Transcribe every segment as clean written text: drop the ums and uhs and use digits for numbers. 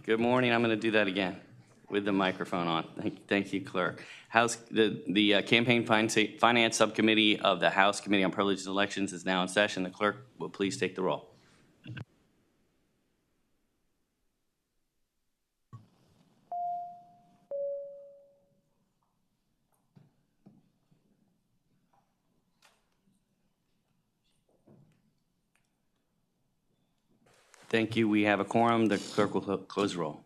Good morning. I'm going to do that again with the microphone on. Thank you, Clerk. The Campaign Finance Subcommittee of the House Committee on Privileged Elections is now in session. The Clerk will please take the roll. Thank you. We have a quorum. The Clerk will close the roll.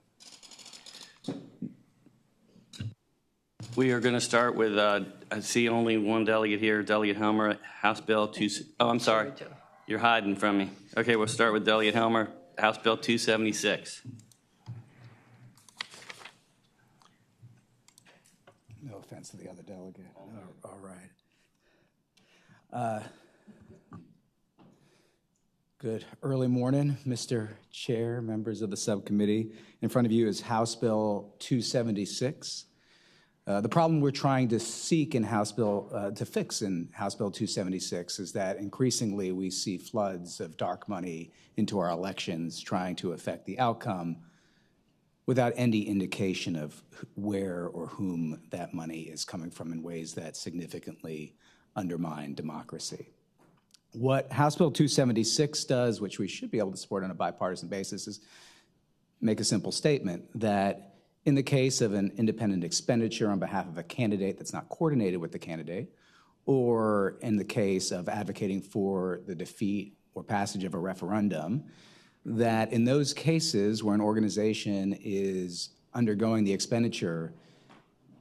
We are going to start with, I see only one delegate here, Delegate Helmer, House Bill 2. Oh, I'm sorry. You're hiding from me. Okay, we'll start with Delegate Helmer, House Bill 276. No offense to the other delegate. All right. Good early morning, Mr. Chair, members of the subcommittee. In front of you is House Bill 276. The problem we're trying to seek in to fix in House Bill 276 is that increasingly we see floods of dark money into our elections trying to affect the outcome without any indication of where or whom that money is coming from in ways that significantly undermine democracy. What House Bill 276 does, which we should be able to support on a bipartisan basis, is make a simple statement that in the case of an independent expenditure on behalf of a candidate that's not coordinated with the candidate, or in the case of advocating for the defeat or passage of a referendum, that in those cases where an organization is undergoing the expenditure,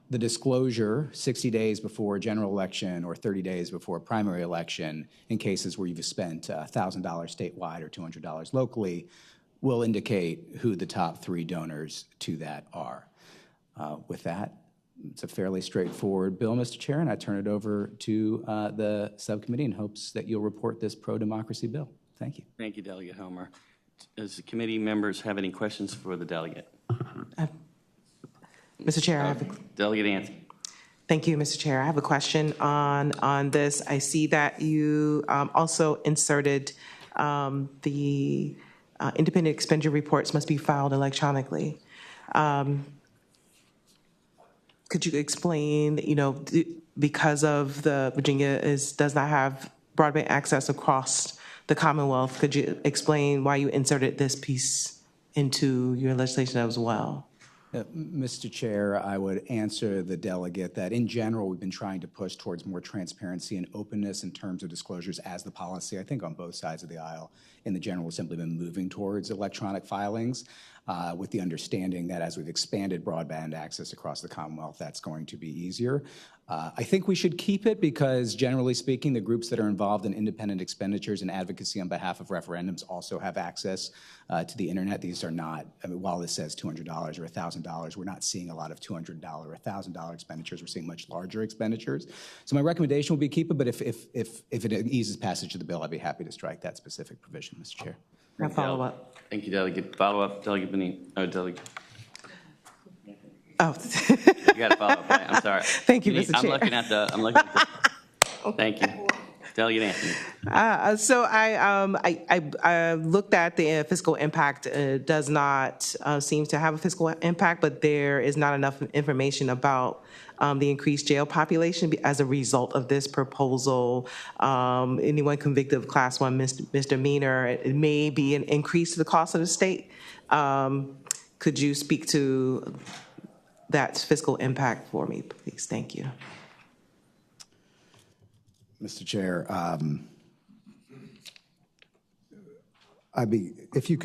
the disclosure 60 days before a general election or 30 days before a primary election in cases where you've spent $1,000 statewide or $200 locally will indicate who the top 3 donors to that are. With that, it's a fairly straightforward bill, Mr. Chair, and I turn it over to the subcommittee in hopes that you'll report this pro-democracy bill. Thank you. Thank you, Delegate Helmer. Does the committee members have any questions for the delegate? Mr. Chair, I have Delegate Anthony. Thank you, Mr. Chair. I have a question on this. I see that you also inserted the independent expenditure reports must be filed electronically. Could you explain, because of Virginia does not have broadband access across the Commonwealth, could you explain why you inserted this piece into your legislation as well? Mr. Chair, I would answer the delegate that in general, we've been trying to push towards more transparency and openness in terms of disclosures as the policy, I think on both sides of the aisle. In the general, we've simply been moving towards electronic filings with the understanding that as we've expanded broadband access across the Commonwealth, that's going to be easier. I think we should keep it because generally speaking, the groups that are involved in independent expenditures and advocacy on behalf of referendums also have access to the internet. These are not, while this says $200 or $1,000, we're not seeing a lot of $200 or $1,000 expenditures. We're seeing much larger expenditures. So my recommendation would be keep it, but if it eases passage of the bill, I'd be happy to strike that specific provision, Mr. Chair. A follow-up. Thank you, Delegate. Follow-up, Delegate Benin. Oh, Delegate. Oh. You got to follow up, right? I'm sorry. Thank you, Mr. Chair. I'm looking at the thank you. Delegate Anthony. So I looked at the fiscal impact. It does not seem to have a fiscal impact, but there is not enough information about the increased jail population as a result of this proposal. Anyone convicted of Class 1 misdemeanor, it may be an increase to the cost of the state. Could you speak to that fiscal impact for me, please? Thank you. Mr. Chair, if you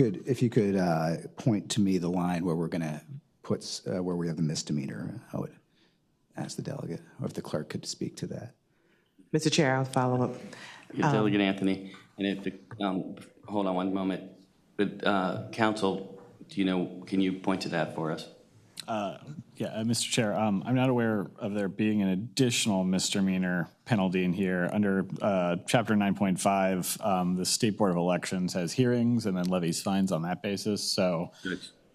could point to me the line where we're going to put where we have the misdemeanor, I would ask the delegate, or if the clerk could speak to that. Mr. Chair, I'll follow up. Delegate Anthony, and if the hold on one moment, but council, can you point to that for us? Mr. Chair, I'm not aware of there being an additional misdemeanor penalty in here. Under Chapter 9.5, the State Board of Elections has hearings and then levies fines on that basis. So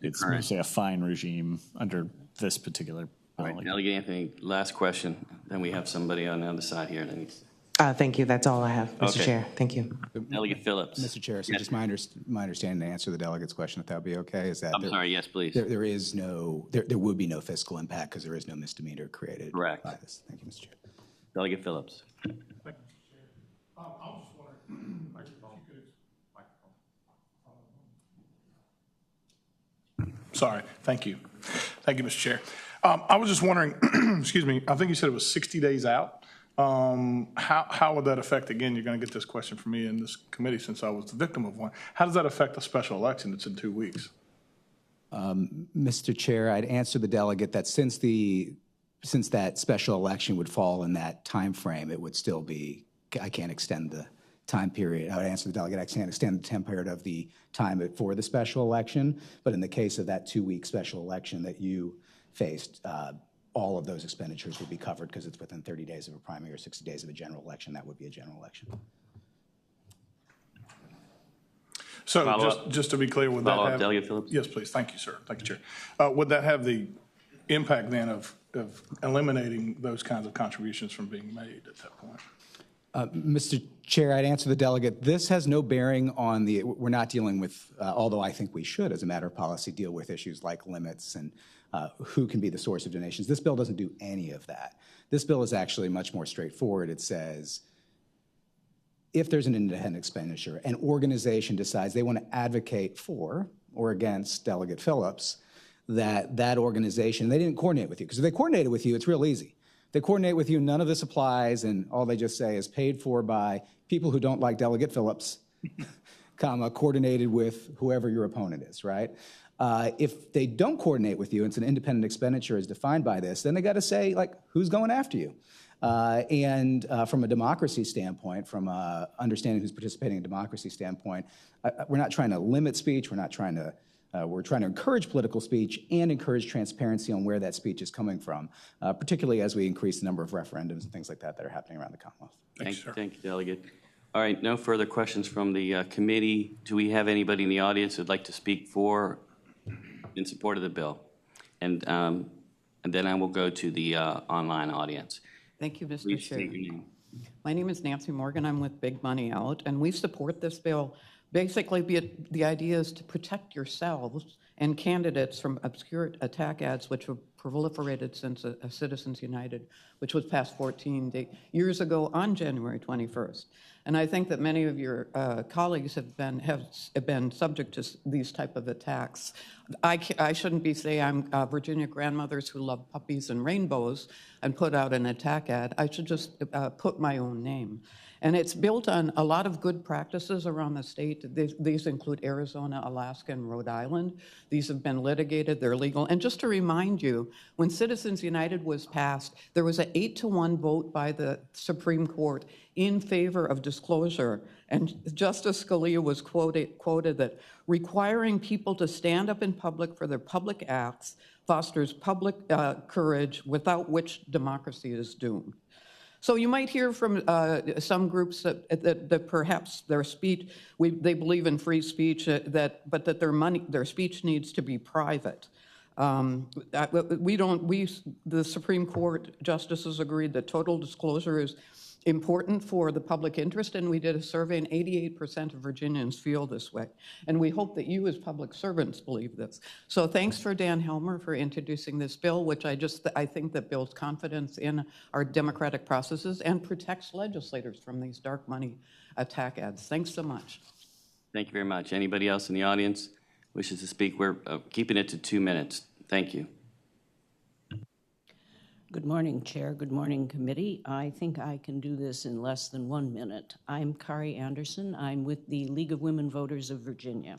it's mostly a fine regime under this particular penalty. Delegate Anthony, last question. Then we have somebody on the other side here that needs. Thank you. That's all I have, Mr. Okay. Chair. Thank you. Delegate Phillips. Mr. Chair, so Yes. just my understanding to answer the delegate's question, if that would be okay, is that I'm sorry, yes, please. there is no, there would be no fiscal impact because there is no misdemeanor created Correct. by this. Thank you, Mr. Chair. Delegate Phillips. I was just wondering, sorry, thank you. Thank you, Mr. Chair. I was just wondering, excuse me, I think you said it was 60 days out. How would that affect, again, you're going to get this question from me in this committee since I was the victim of one. How does that affect the special election that's in 2 weeks? Mr. Chair, I'd answer the delegate that since that special election would fall in that time frame, it would still be, I can't extend the time period. I would answer the delegate, I can't extend the time period of the time for the special election, but in the case of that 2-week special election that you faced, all of those expenditures would be covered because it's within 30 days of a primary or 60 days of a general election. That would be a general election. So just to be clear, would that Follow up, have? Delegate Phillips? Yes, please. Thank you, sir. Thank you, Chair. Would that have the impact then of eliminating those kinds of contributions from being made at that point? Mr. Chair, I'd answer the delegate. This has no bearing on we're not dealing with, although I think we should, as a matter of policy, deal with issues like limits and who can be the source of donations. This bill doesn't do any of that. This bill is actually much more straightforward. It says, if there's an independent expenditure, an organization decides they want to advocate for or against Delegate Phillips, that organization, they didn't coordinate with you. Because if they coordinated with you, it's real easy. If they coordinate with you, none of this applies, and all they just say is paid for by people who don't like Delegate Phillips, comma, coordinated with whoever your opponent is, right? If they don't coordinate with you, it's an independent expenditure as defined by this, then they got to say, like, who's going after you? And from a democracy standpoint, from understanding who's participating in a democracy standpoint, we're not trying to limit speech. We're trying to encourage political speech and encourage transparency on where that speech is coming from, particularly as we increase the number of referendums and things like that are happening around the Commonwealth. Thank you, Delegate. All right, no further questions from the committee. Do we have anybody in the audience who'd like to speak for, in support of the bill? And then I will go to the online audience. Thank you, Mr. Please Chair. state your name. My name is Nancy Morgan. I'm with Big Money Out, and we support this bill. Basically, the idea is to protect yourselves and candidates from obscure attack ads, which have proliferated since Citizens United, which was passed 14 years ago on January 21st. And I think that many of your colleagues have been subject to these type of attacks. I shouldn't be saying I'm Virginia grandmothers who love puppies and rainbows and put out an attack ad. I should just put my own name. And it's built on a lot of good practices around the state. These include Arizona, Alaska, and Rhode Island. These have been litigated, they're legal. And just to remind you, when Citizens United was passed, there was an 8-to-1 vote by the Supreme Court in favor of disclosure. And Justice Scalia was quoted that requiring people to stand up in public for their public acts fosters public courage, without which democracy is doomed. So you might hear from some groups that perhaps their speech, they believe in free speech, but that their speech needs to be private. The Supreme Court justices agreed that total disclosure is important for the public interest, and we did a survey, and 88% of Virginians feel this way. And we hope that you as public servants believe this. So thanks for Dan Helmer for introducing this bill, which I think that builds confidence in our democratic processes and protects legislators from these dark money attack ads. Thanks so much. Thank you very much. Anybody else in the audience wishes to speak? We're keeping it to 2 minutes. Thank you. Good morning, Chair. Good morning, Committee. I think I can do this in less than 1 minute. I'm Kari Anderson. I'm with the League of Women Voters of Virginia.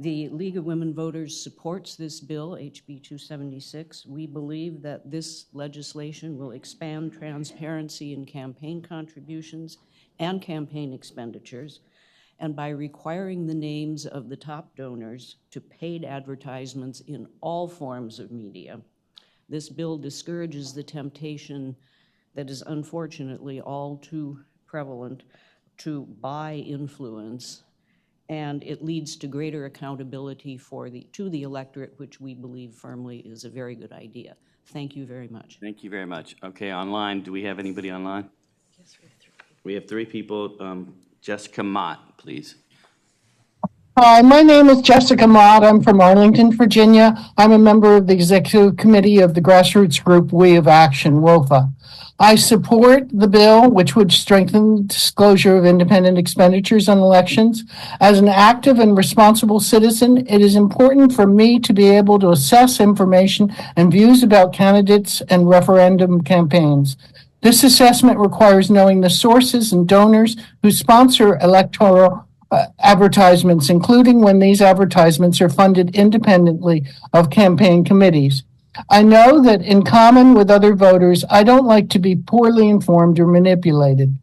The League of Women Voters supports this bill, HB 276. We believe that this legislation will expand transparency in campaign contributions and campaign expenditures, and by requiring the names of the top donors to paid advertisements in all forms of media, this bill discourages the temptation that is unfortunately all too prevalent to buy influence, and it leads to greater accountability to the electorate, which we believe firmly is a very good idea. Thank you very much. Thank you very much. Okay, online, do we have anybody online? Yes, we have 3 people. We have three people. Jessica Mott, please. Hi, my name is Jessica Mott. I'm from Arlington, Virginia. I'm a member of the Executive Committee of the grassroots group We of Action, WOFA. I support the bill, which would strengthen the disclosure of independent expenditures on elections. As an active and responsible citizen, it is important for me to be able to assess information and views about candidates and referendum campaigns. This assessment requires knowing the sources and donors who sponsor electoral advertisements, including when these advertisements are funded independently of campaign committees. I know that in common with other voters, I don't like to be poorly informed or manipulated.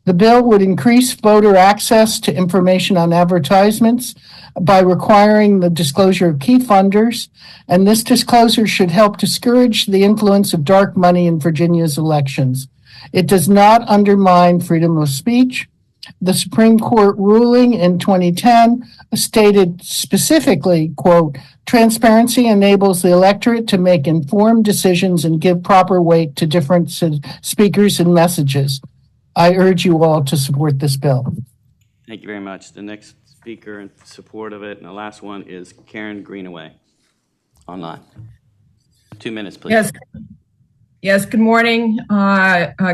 The bill would increase voter access to information on advertisements by requiring the disclosure of key funders, and this disclosure should help discourage the influence of dark money in Virginia's elections. It does not undermine freedom of speech. The Supreme Court ruling in 2010 stated specifically, quote, transparency enables the electorate to make informed decisions and give proper weight to different speakers and messages. I urge you all to support this bill. Thank you very much. The next speaker in support of it, and the last one, is Karen Greenaway, online. 2 minutes, please. Yes, good morning,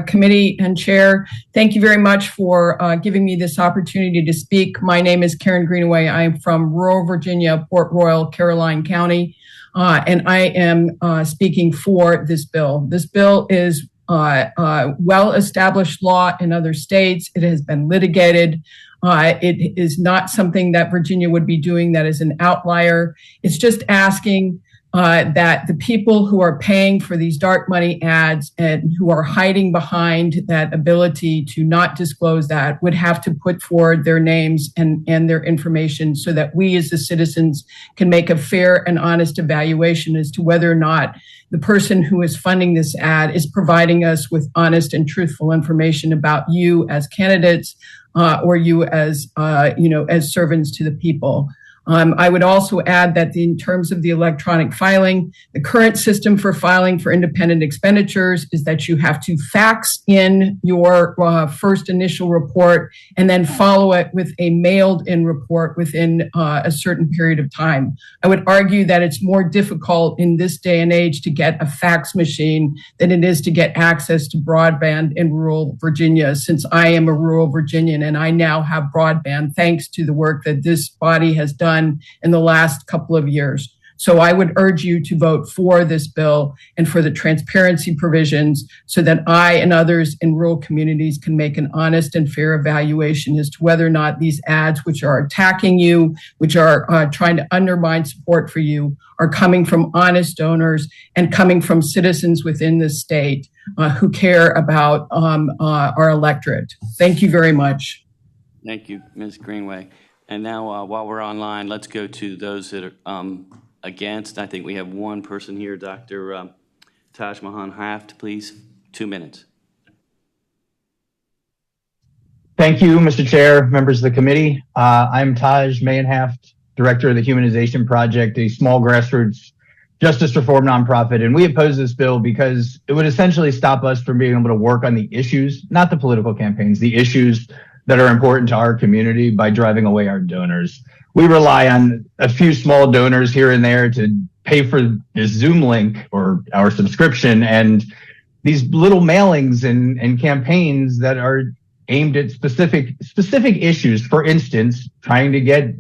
committee and chair. Thank you very much for giving me this opportunity to speak. My name is Karen Greenaway. I'm from rural Virginia, Port Royal, Caroline County, and I am speaking for this bill. This bill is well-established law in other states. It has been litigated. It is not something that Virginia would be doing that is an outlier. It's just asking that the people who are paying for these dark money ads and who are hiding behind that ability to not disclose that would have to put forward their names and their information so that we as the citizens can make a fair and honest evaluation as to whether or not the person who is funding this ad is providing us with honest and truthful information about you as candidates or you as as servants to the people. I would also add that in terms of the electronic filing, the current system for filing for independent expenditures is that you have to fax in your first initial report and then follow it with a mailed-in report within a certain period of time. I would argue that it's more difficult in this day and age to get a fax machine than it is to get access to broadband in rural Virginia, since I am a rural Virginian and I now have broadband thanks to the work that this body has done in the last couple of years. So I would urge you to vote for this bill and for the transparency provisions so that I and others in rural communities can make an honest and fair evaluation as to whether or not these ads, which are attacking you, which are trying to undermine support for you, are coming from honest donors and coming from citizens within the state who care about our electorate. Thank you very much. Thank you, Ms. Greenway. And now, while we're online, let's go to those that are against. I think we have one person here, Dr. Taj Mahan Haft, please. 2 minutes. Thank you, Mr. Chair, members of the committee. I'm Taj Mahan-Haft, Director of the Humanization Project, a small grassroots justice reform nonprofit. And we oppose this bill because it would essentially stop us from being able to work on the issues, not the political campaigns, the issues that are important to our community by driving away our donors. We rely on a few small donors here and there to pay for this Zoom link or our subscription, and these little mailings and campaigns that are aimed at specific issues. For instance, trying to get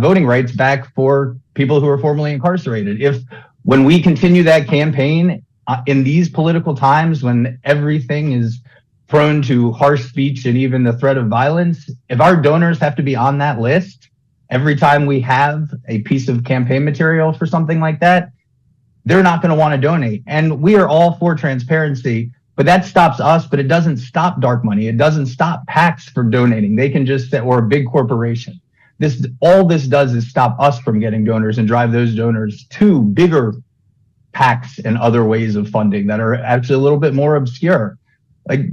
voting rights back for people who are formerly incarcerated. When we continue that campaign in these political times when everything is prone to harsh speech and even the threat of violence, if our donors have to be on that list every time we have a piece of campaign material for something like that, they're not going to want to donate. And we are all for transparency, but that stops us, but it doesn't stop dark money. It doesn't stop PACs from donating. They can just, or a big corporation. All this does is stop us from getting donors and drive those donors to bigger PACs and other ways of funding that are actually a little bit more obscure. Like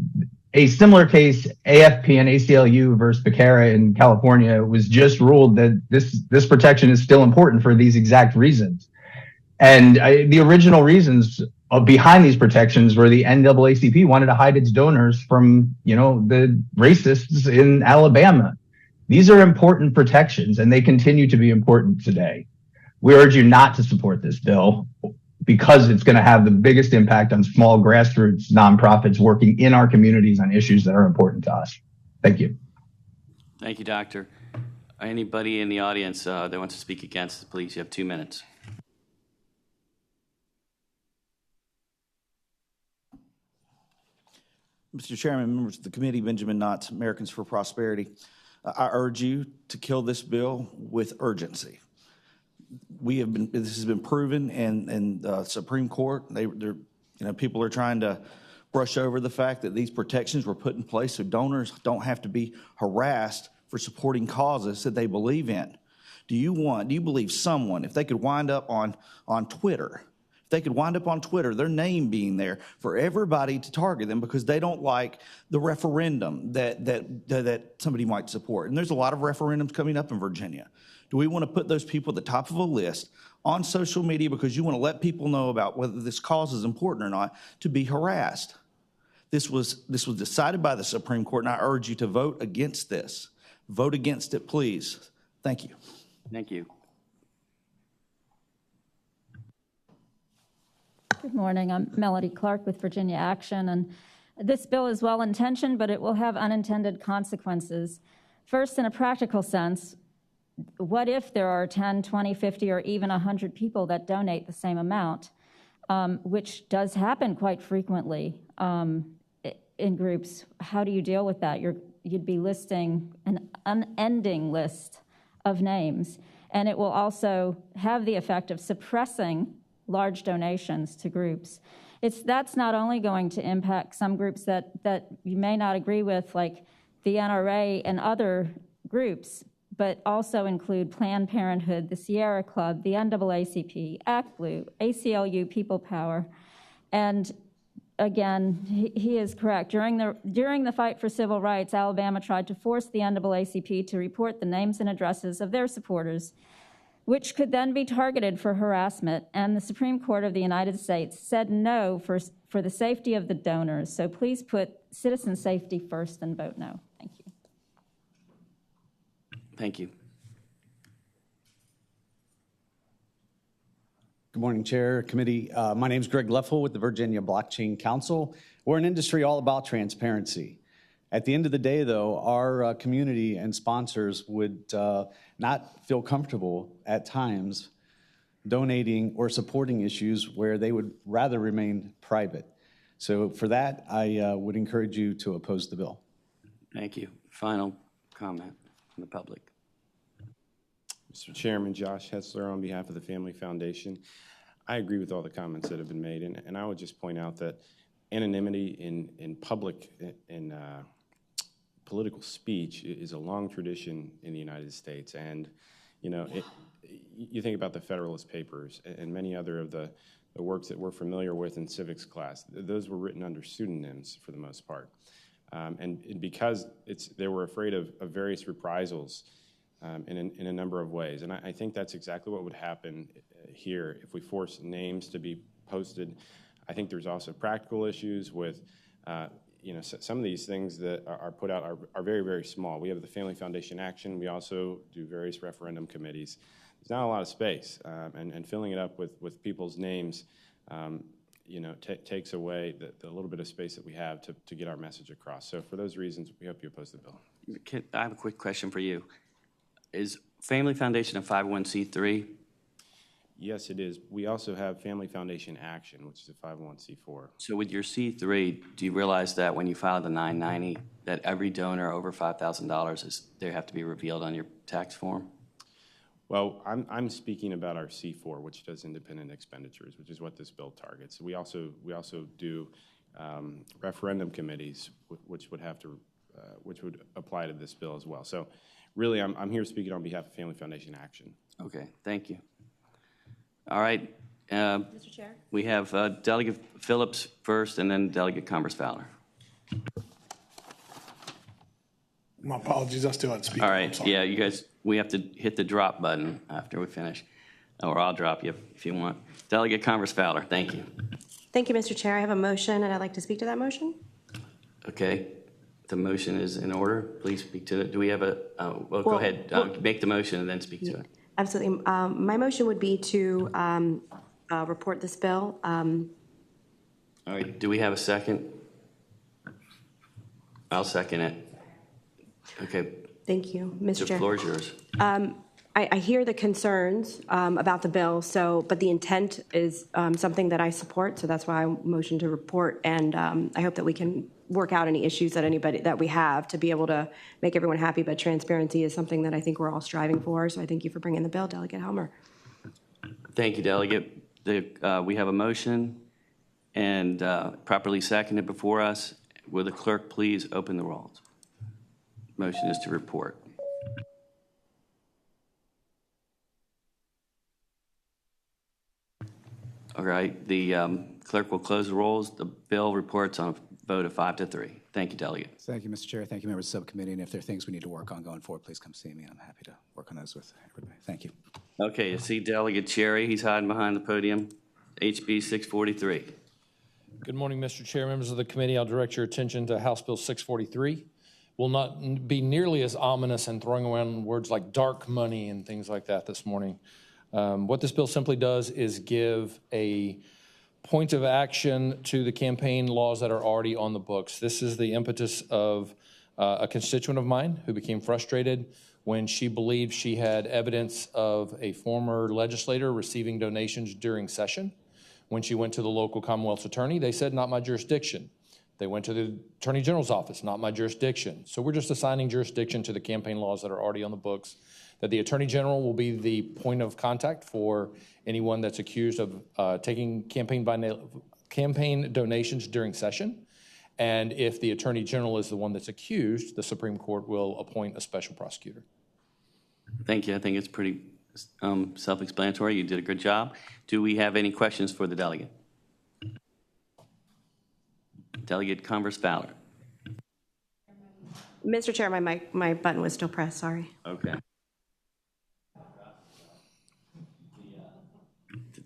a similar case, AFP and ACLU versus Becerra in California was just ruled that this protection is still important for these exact reasons. And the original reasons behind these protections were the NAACP wanted to hide its donors from, the racists in Alabama. These are important protections, and they continue to be important today. We urge you not to support this bill because it's going to have the biggest impact on small grassroots nonprofits working in our communities on issues that are important to us. Thank you. Thank you, Doctor. Anybody in the audience that wants to speak against, please, you have 2 minutes. Mr. Chairman, members of the committee, Benjamin Knott, Americans for Prosperity. I urge you to kill this bill with urgency. This has been proven in the Supreme Court. People are trying to brush over the fact that these protections were put in place so donors don't have to be harassed for supporting causes that they believe in. Do you believe someone, if they could wind up on Twitter, their name being there for everybody to target them because they don't like the referendum that somebody might support? And there's a lot of referendums coming up in Virginia. Do we want to put those people at the top of a list on social media because you want to let people know about whether this cause is important or not to be harassed? This was decided by the Supreme Court, and I urge you to vote against this. Vote against it, please. Thank you. Thank you. Good morning. I'm Melody Clark with Virginia Action, and this bill is well-intentioned, but it will have unintended consequences. First, in a practical sense, what if there are 10, 20, 50, or even 100 people that donate the same amount, which does happen quite frequently in groups? How do you deal with that? You'd be listing an unending list of names, and it will also have the effect of suppressing large donations to groups. That's not only going to impact some groups that you may not agree with, like the NRA and other groups, but also include Planned Parenthood, the Sierra Club, the NAACP, Act Blue, ACLU, People Power. And again, he is correct. During the fight for civil rights, Alabama tried to force the NAACP to report the names and addresses of their supporters, which could then be targeted for harassment. And the Supreme Court of the United States said no for the safety of the donors. So please put citizen safety first and vote no. Thank you. Thank you. Good morning, Chair, Committee. My name is Greg Leffel with the Virginia Blockchain Council. We're an industry all about transparency. At the end of the day, though, our community and sponsors would not feel comfortable at times donating or supporting issues where they would rather remain private. So for that, I would encourage you to oppose the bill. Thank you. Final comment from the public. Mr. Chairman, Josh Hetzler on behalf of the Family Foundation. I agree with all the comments that have been made, and I would just point out that anonymity in public and political speech is a long tradition in the United States. And, you think about the Federalist Papers and many other of the works that we're familiar with in civics class. Those were written under pseudonyms for the most part. And because they were afraid of various reprisals in a number of ways. And I think that's exactly what would happen here if we force names to be posted. I think there's also practical issues with, some of these things that are put out are very, very small. We have the Family Foundation Action. We also do various referendum committees. There's not a lot of space, and filling it up with people's names, takes away the little bit of space that we have to get our message across. So for those reasons, we hope you oppose the bill. I have a quick question for you. Is Family Foundation a 501c3? Yes, it is. We also have Family Foundation Action, which is a 501c4. So with your C3, do you realize that when you file the 990, that every donor over $5,000 they have to be revealed on your tax form? Well, I'm speaking about our C4, which does independent expenditures, which is what this bill targets. We also do referendum committees, which would apply to this bill as well. So, really, I'm here speaking on behalf of Family Foundation Action. Okay, thank you. All right. Mr. Chair? We have Delegate Phillips first, and then Delegate Converse-Fowler. My apologies, I still had to speak. All right, yeah, you guys, we have to hit the drop button after we finish, or I'll drop you if you want. Delegate Converse-Fowler, thank you. Thank you, Mr. Chair. I have a motion, and I'd like to speak to that motion. Okay. The motion is in order. Please speak to it. Do we have a, well, go ahead. Make the motion and then speak to it. Absolutely. My motion would be to report this bill. All right. Do we have a second? I'll second it. Okay. Thank you, Mr. Chair. The floor is yours. I hear the concerns about the bill, but the intent is something that I support, so that's why I motion to report, and I hope that we can work out any issues that we have to be able to make everyone happy, but transparency is something that I think we're all striving for, so I thank you for bringing the bill, Delegate Helmer. Thank you, Delegate. We have a motion and properly seconded before us. Will the clerk please open the rolls? Motion is to report. All right, the clerk will close the rolls. The bill reports on a vote of 5-3. Thank you, Delegate. Thank you, Mr. Chair. Thank you, members of the subcommittee. And if there are things we need to work on going forward, please come see me. I'm happy to work on those with everybody. Thank you. Okay, you see Delegate Cherry. He's hiding behind the podium. HB 643. Good morning, Mr. Chair, members of the committee. I'll direct your attention to House Bill 643. Will not be nearly as ominous and throwing around words like dark money and things like that this morning. What this bill simply does is give a point of action to the campaign laws that are already on the books. This is the impetus of a constituent of mine who became frustrated when she believed she had evidence of a former legislator receiving donations during session. When she went to the local Commonwealth's attorney, they said, not my jurisdiction. They went to the Attorney General's office, not my jurisdiction. So we're just assigning jurisdiction to the campaign laws that are already on the books, that the Attorney General will be the point of contact for anyone that's accused of taking campaign donations during session. And if the Attorney General is the one that's accused, the Supreme Court will appoint a special prosecutor. Thank you. I think it's pretty self-explanatory. You did a good job. Do we have any questions for the delegate? Delegate Converse-Fowler. Mr. Chair, my button was still pressed, sorry. Okay.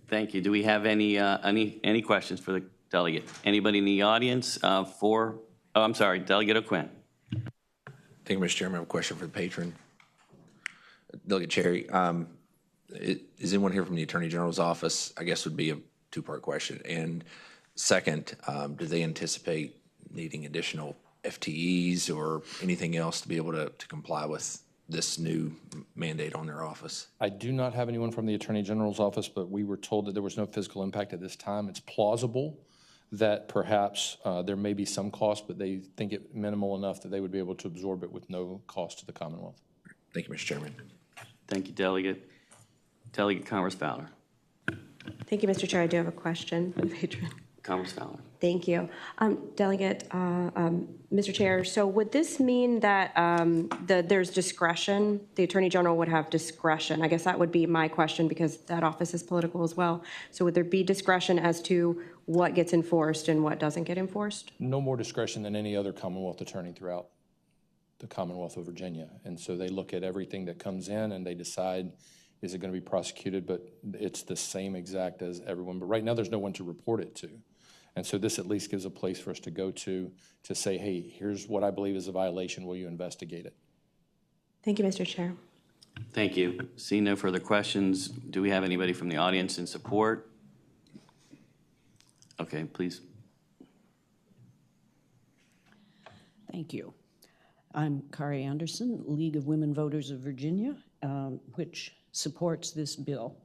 Thank you. Do we have any questions for the delegate? Anybody in the audience I'm sorry, Delegate O'Quinn. Thank you, Mr. Chairman. I have a question for the patron. Delegate Cherry, is anyone here from the Attorney General's office? I guess would be a two-part question. And second, do they anticipate needing additional FTEs or anything else to be able to comply with this new mandate on their office? I do not have anyone from the Attorney General's office, but we were told that there was no physical impact at this time. It's plausible that perhaps there may be some cost, but they think it minimal enough that they would be able to absorb it with no cost to the Commonwealth. Thank you, Mr. Chairman. Thank you, Delegate. Delegate Converse-Fowler. Thank you, Mr. Chair. I do have a question for the patron. Converse-Fowler. Thank you. Delegate, Mr. Chair, so would this mean that there's discretion? The Attorney General would have discretion. I guess that would be my question because that office is political as well. So would there be discretion as to what gets enforced and what doesn't get enforced? No more discretion than any other Commonwealth attorney throughout the Commonwealth of Virginia. And so they look at everything that comes in and they decide, is it going to be prosecuted? But it's the same exact as everyone. But right now there's no one to report it to. And so this at least gives a place for us to go to say, hey, here's what I believe is a violation. Will you investigate it? Thank you, Mr. Chair. Thank you. See no further questions. Do we have anybody from the audience in support? Okay, please. Thank you. I'm Kari Anderson, League of Women Voters of Virginia, which supports this bill.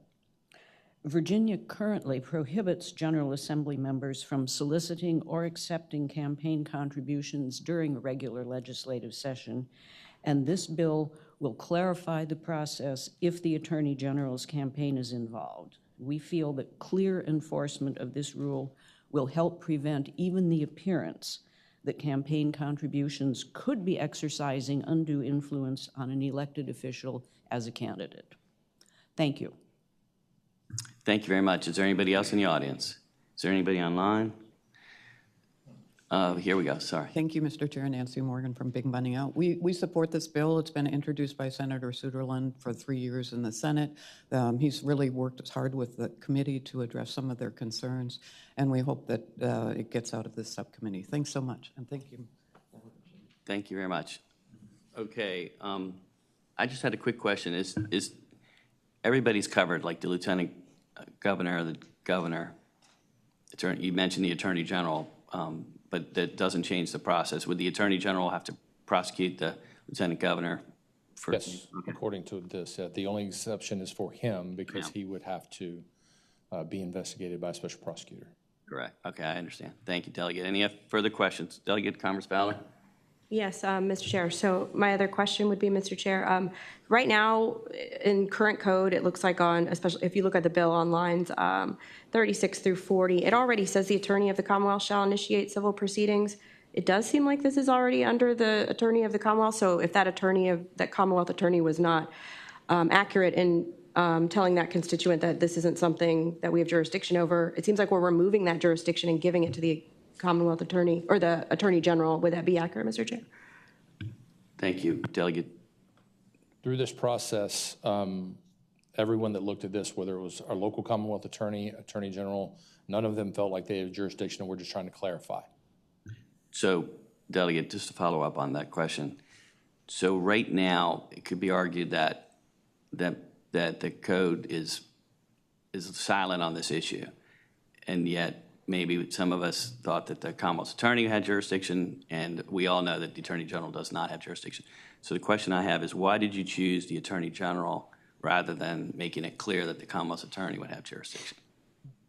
Virginia currently prohibits General Assembly members from soliciting or accepting campaign contributions during a regular legislative session, and this bill will clarify the process if the Attorney General's campaign is involved. We feel that clear enforcement of this rule will help prevent even the appearance that campaign contributions could be exercising undue influence on an elected official as a candidate. Thank you. Thank you very much. Is there anybody else in the audience? Is there anybody online? Here we go, sorry. Thank you, Mr. Chair. Nancy Morgan from Big Money Out. We support this bill. It's been introduced by Senator Suderland for 3 years in the Senate. He's really worked hard with the committee to address some of their concerns, and we hope that it gets out of this subcommittee. Thanks so much, and thank you. Thank you very much. Okay, I just had a quick question. Is everybody's covered, like the lieutenant governor, the governor, attorney, you mentioned the attorney general, but that doesn't change the process. Would the attorney general have to prosecute the lieutenant governor? Yes, according to this, the only exception is for him because he would have to be investigated by a special prosecutor. Correct. Okay, I understand. Thank you, Delegate. Any further questions? Delegate Commerce Fowler? Yes, Mr. Chair. So my other question would be, Mr. Chair, right now in current code, it looks like on, especially if you look at the bill on lines 36 through 40, it already says the attorney of the Commonwealth shall initiate civil proceedings. It does seem like this is already under the attorney of the Commonwealth. So if that Commonwealth attorney was not accurate in telling that constituent that this isn't something that we have jurisdiction over, it seems like we're removing that jurisdiction and giving it to the Commonwealth attorney or the attorney general. Would that be accurate, Mr. Chair? Thank you, Delegate. Through this process, everyone that looked at this, whether it was our local Commonwealth attorney, attorney general, none of them felt like they had jurisdiction, and we're just trying to clarify. So, Delegate, just to follow up on that question. So right now, it could be argued that the code is silent on this issue, and yet maybe some of us thought that the Commonwealth's attorney had jurisdiction, and we all know that the Attorney General does not have jurisdiction. So the question I have is, why did you choose the Attorney General rather than making it clear that the Commonwealth's attorney would have jurisdiction?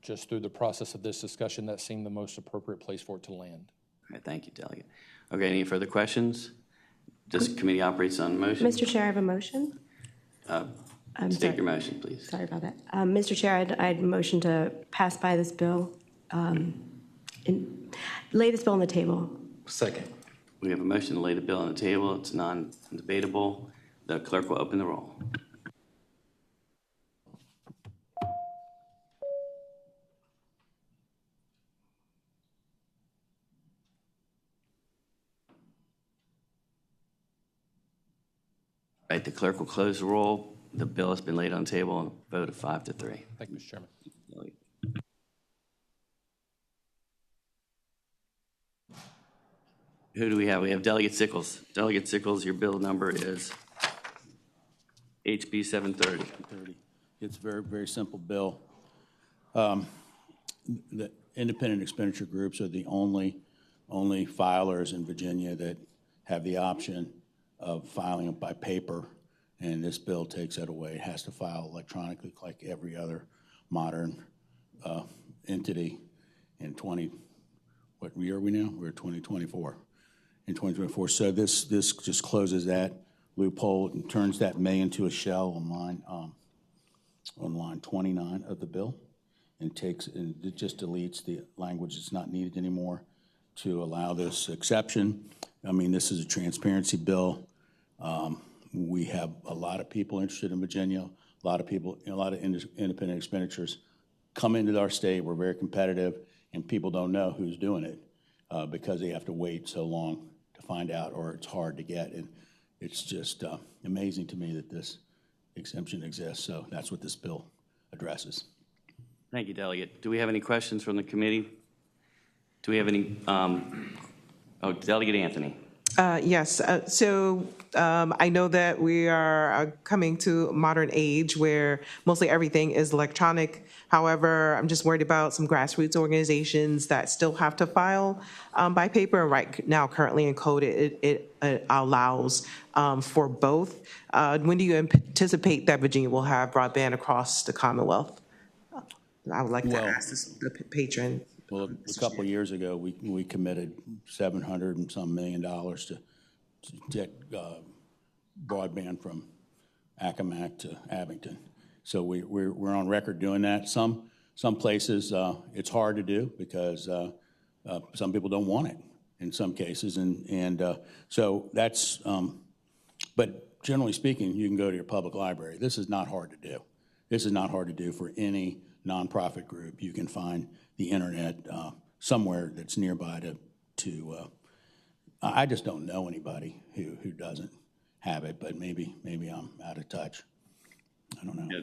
Just through the process of this discussion, that seemed the most appropriate place for it to land. All right, thank you, Delegate. Okay, any further questions? This committee operates on motion. Mr. Chair, I have a motion. State your motion, please. Sorry about that. Mr. Chair, I'd motion to pass by this bill and lay this bill on the table. Second. We have a motion to lay the bill on the table. It's non-debatable. The clerk will open the roll. Right, the clerk will close the roll. The bill has been laid on the table and a vote of 5-3. Thank you, Mr. Chairman. Who do we have? We have Delegate Sickles. Delegate Sickles, your bill number is HB 730. It's a very, very simple bill. The independent expenditure groups are the only filers in Virginia that have the option of filing it by paper, and this bill takes that away. It has to file electronically like every other modern entity in what year are we now? We're 2024. In 2024, so this just closes that loophole and turns that may into a shell on line 29 of the bill, and it just deletes the language that's not needed anymore to allow this exception. I mean, this is a transparency bill. We have a lot of people interested in Virginia. A lot of people, a lot of independent expenditures come into our state. We're very competitive, and people don't know who's doing it because they have to wait so long to find out, or it's hard to get. And it's just amazing to me that this exemption exists. So that's what this bill addresses. Thank you, Delegate. Do we have any questions from the committee? Do we have any? Delegate Anthony. Yes. So I know that we are coming to a modern age where mostly everything is electronic. However, I'm just worried about some grassroots organizations that still have to file by paper. And right now, currently in code, it allows for both. When do you anticipate that Virginia will have broadband across the Commonwealth? I would like to ask the patron. Well, a couple of years ago, we committed $700 and some million to get broadband from Accomack to Abington. So we're on record doing that. Some places it's hard to do because some people don't want it in some cases, and so that's. But generally speaking, you can go to your public library. This is not hard to do. This is not hard to do for any nonprofit group. You can find the internet somewhere that's nearby to, I just don't know anybody who doesn't have it, but maybe I'm out of touch. I don't know. Yeah.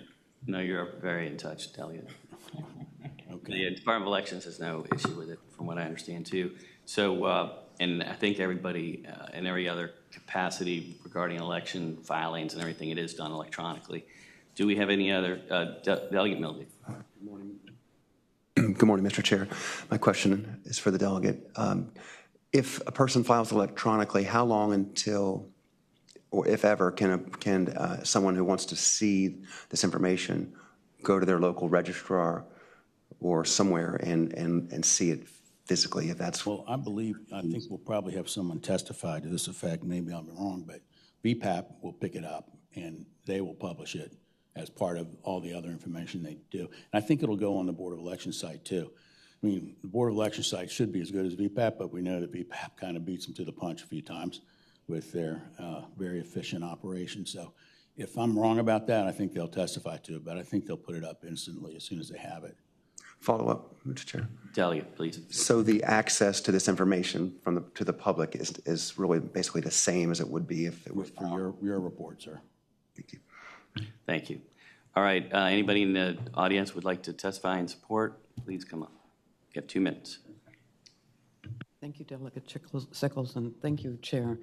No, you're very in touch, Delegate. Okay. The Department of Elections has no issue with it, from what I understand, too. So, and I think everybody in every other capacity regarding election filings and everything, it is done electronically. Do we have any other, Delegate Milby? Good morning. Good morning, Mr. Chair. My question is for the delegate. If a person files electronically, how long until, or if ever, can someone who wants to see this information go to their local registrar or somewhere and see it physically, if that's... Well, I think we'll probably have someone testify to this effect. Maybe I'm wrong, but VPAP will pick it up and they will publish it as part of all the other information they do. And I think it'll go on the Board of Elections site too. I mean, the Board of Elections site should be as good as VPAP, but we know that VPAP kind of beats them to the punch a few times with their very efficient operation. So if I'm wrong about that, I think they'll testify to it, but I think they'll put it up instantly as soon as they have it. Follow up, Mr. Chair. Delegate, please. So the access to this information to the public is really basically the same as it would be if it was... For your report, sir. Thank you. Thank you. All right, anybody in the audience would like to testify in support, please come up. You have 2 minutes. Thank you, Delegate Sickles, and thank you, Chair.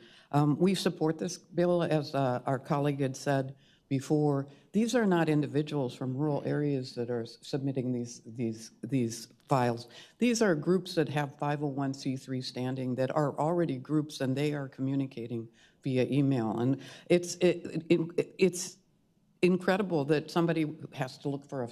We support this bill, as our colleague had said before. These are not individuals from rural areas that are submitting these files. These are groups that have 501c3 standing that are already groups, and they are communicating via email. And it's incredible that somebody has to look for a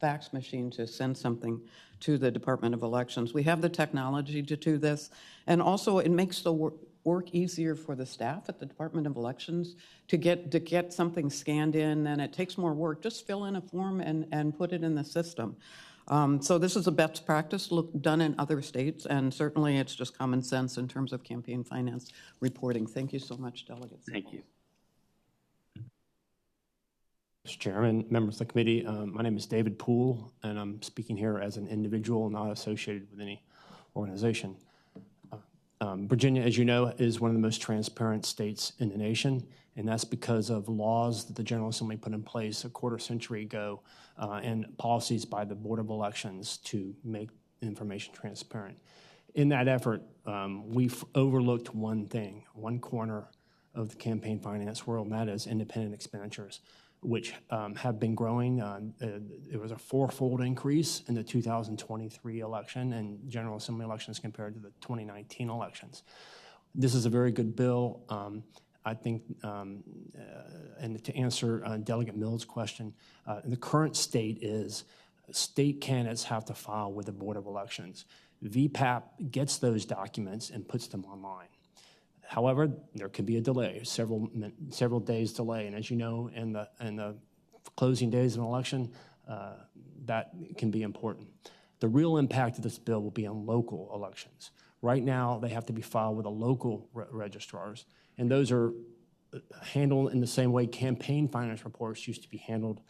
fax machine to send something to the Department of Elections. We have the technology to do this, and also it makes the work easier for the staff at the Department of Elections to get something scanned in, and it takes more work. Just fill in a form and put it in the system. So this is a best practice done in other states, and certainly it's just common sense in terms of campaign finance reporting. Thank you so much, delegates. Thank you. Mr. Chairman, members of the committee, my name is David Poole, and I'm speaking here as an individual not associated with any organization. Virginia, as you know, is one of the most transparent states in the nation, and that's because of laws that the General Assembly put in place a quarter century ago and policies by the Board of Elections to make information transparent. In that effort, we've overlooked one thing, one corner of the campaign finance world, and that is independent expenditures, which have been growing. It was a 4-fold increase in the 2023 election and General Assembly elections compared to the 2019 elections. This is a very good bill. I think, and to answer Delegate Mills' question, the current state is state candidates have to file with the Board of Elections. VPAP gets those documents and puts them online. However, there could be a delay, several days delay, and as you know, in the closing days of an election, that can be important. The real impact of this bill will be on local elections. Right now, they have to be filed with the local registrars, and those are handled in the same way campaign finance reports used to be handled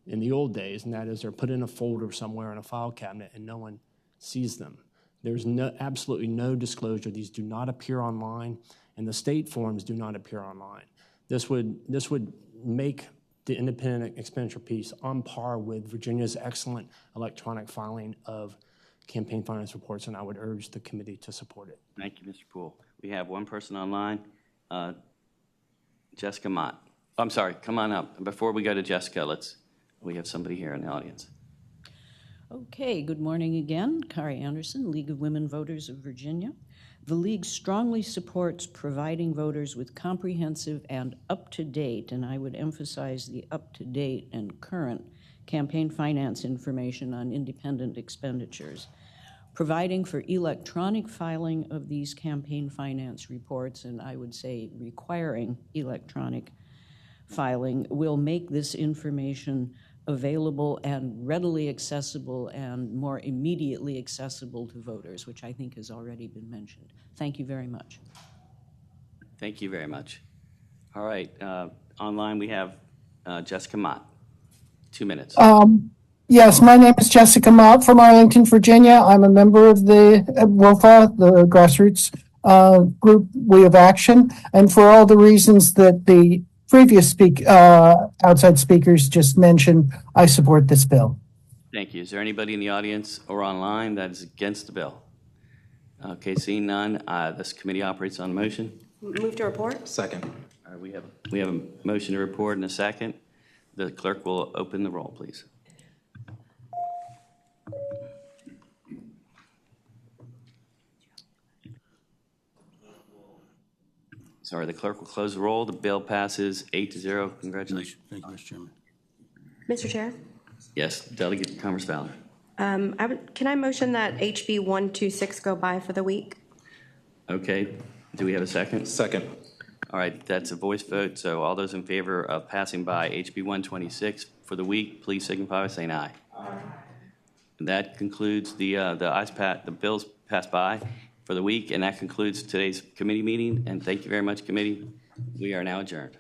in the old days, and that is they're put in a folder somewhere in a file cabinet and no one sees them. There's absolutely no disclosure. These do not appear online, and the state forms do not appear online. This would make the independent expenditure piece on par with Virginia's excellent electronic filing of campaign finance reports, and I would urge the committee to support it. Thank you, Mr. Poole. We have one person online, Jessica Mott. I'm sorry, come on up. Before we go to Jessica, we have somebody here in the audience. Okay, good morning again. Kari Anderson, League of Women Voters of Virginia. The League strongly supports providing voters with comprehensive and up-to-date, and I would emphasize the up-to-date and current campaign finance information on independent expenditures. Providing for electronic filing of these campaign finance reports, and I would say requiring electronic filing, will make this information available and readily accessible and more immediately accessible to voters, which I think has already been mentioned. Thank you very much. Thank you very much. All right, online we have Jessica Mott. 2 minutes. Yes, my name is Jessica Mott from Arlington, Virginia. I'm a member of the WOFA, the grassroots group We of Action. And for all the reasons that the previous outside speakers just mentioned, I support this bill. Thank you. Is there anybody in the audience or online that is against the bill? Okay, seeing none, this committee operates on motion. Move to report. Second. All right, we have a motion to report in a second. The clerk will open the roll, please. Sorry, the clerk will close the roll. The bill passes 8-0. Congratulations. Thank you, Mr. Chairman. Mr. Chair, Yes, Delegate Commerce Fowler. can I motion that HB 126 go by for the week? Okay, do we have a second? Second. All right, that's a voice vote, so all those in favor of passing by HB 126 for the week, please signify by saying aye. Aye. That concludes the bills passed by for the week, and that concludes today's committee meeting, and thank you very much, committee. We are now adjourned.